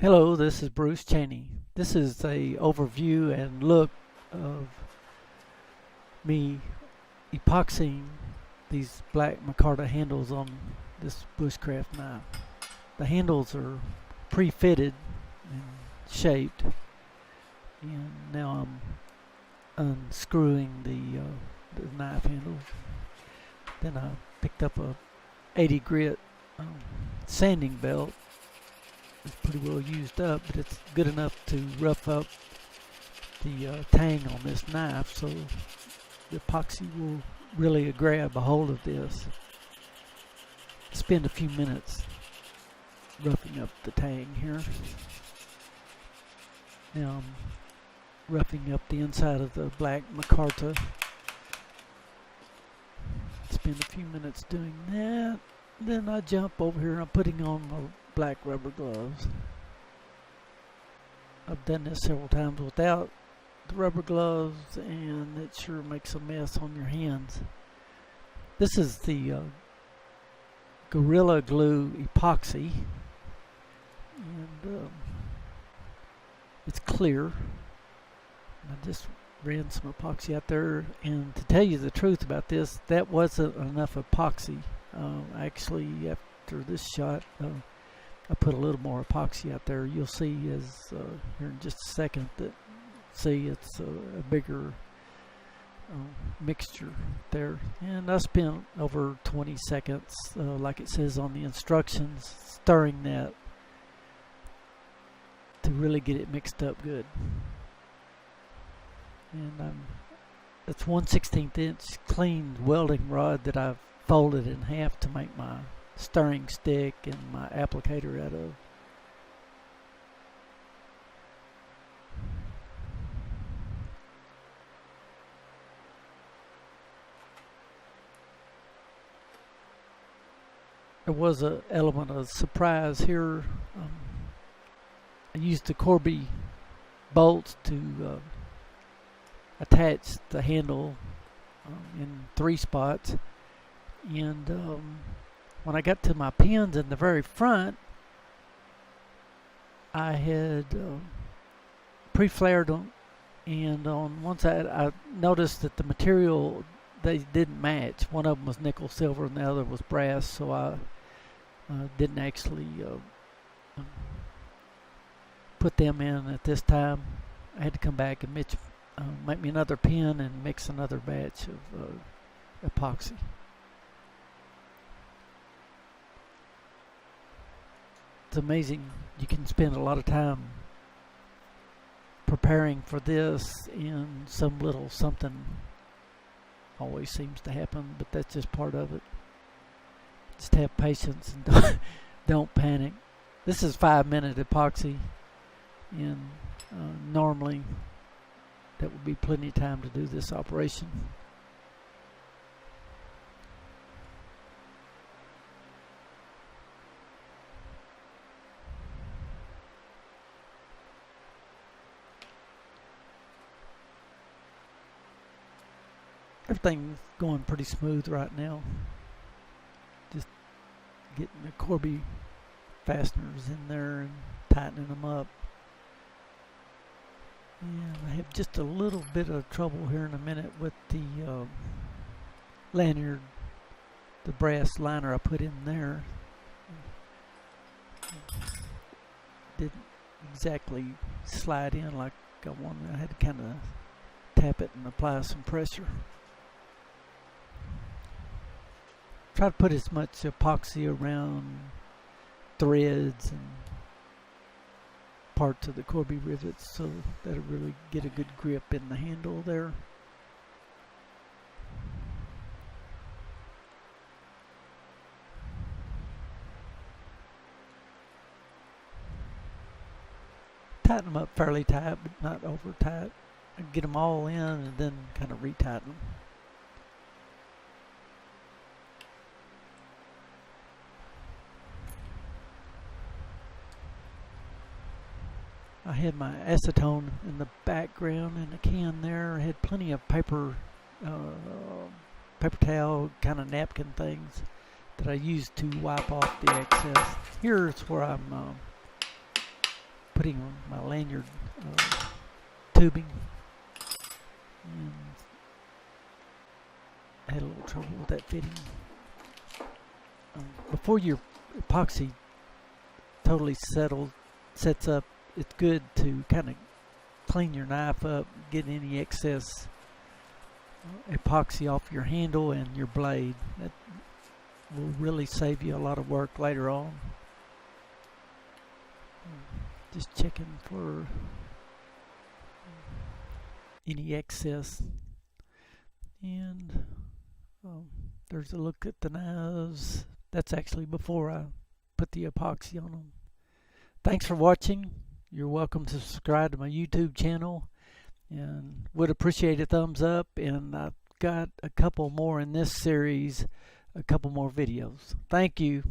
Hello, this is Bruce Cheaney. This is a overview and look of me epoxying these black micarta handles on this bushcraft knife. The handles are pre-fitted and shaped, and now I'm unscrewing the knife handle. Then I picked up a 80 grit sanding belt. It's pretty well used up, but it's good enough to rough up the tang on this knife, so the epoxy will really grab a hold of this. Spend a few minutes roughing up the tang here. Now I'm roughing up the inside of the black micarta. Spend a few minutes doing that. Then I jump over here and I'm putting on my black rubber gloves. I've done this several times without the rubber gloves, and it sure makes a mess on your hands. This is the Gorilla Glue epoxy, and it's clear. I just ran some epoxy out there, and to tell you the truth about this, that wasn't enough epoxy. Actually, after this shot, I put a little more epoxy out there. You'll see as here in just a second that it's a bigger mixture there. And I spent over 20 seconds, like it says on the instructions, stirring that to really get it mixed up good. And it's 1/16 inch clean welding rod that I've folded in half to make my stirring stick and my applicator out of. There was an element of surprise here. I used the Corby bolts to attach the handle in 3 spots, and when I got to my pins in the very front, I had pre-flared them, and on one side I noticed that the material, they didn't match. One of them was nickel silver and the other was brass, so I didn't actually put them in at this time. I had to come back and make me another pin and mix another batch of epoxy. It's amazing. You can spend a lot of time preparing for this, and some little something always seems to happen, but that's just part of it. Just have patience and don't panic. This is 5-minute epoxy, and normally that would be plenty of time to do this operation. Everything's going pretty smooth right now. Just getting the Corby fasteners in there and tightening them up. And I have just a little bit of trouble here in a minute with the lanyard, the brass liner I put in there. Didn't exactly slide in like I wanted. I had to kind of tap it and apply some pressure. Try to put as much epoxy around threads and parts of the Corby rivets so that it'll really get a good grip in the handle there. Tighten them up fairly tight, but not over tight. Get them all in and then kind of retighten them. I had my acetone in the background in a can there. I had plenty of paper towel kind of napkin things that I used to wipe off the excess. Here's where I'm putting on my lanyard tubing, and I had a little trouble with that fitting. Before your epoxy totally sets up, it's good to kind of clean your knife up, get any excess epoxy off your handle and your blade. That will really save you a lot of work later on. Just checking for any excess. And there's a look at the knives. That's actually before I put the epoxy on them. Thanks for watching. You're welcome to subscribe to my YouTube channel, and would appreciate a thumbs up. And I've got a couple more in this series, a couple more videos. Thank you.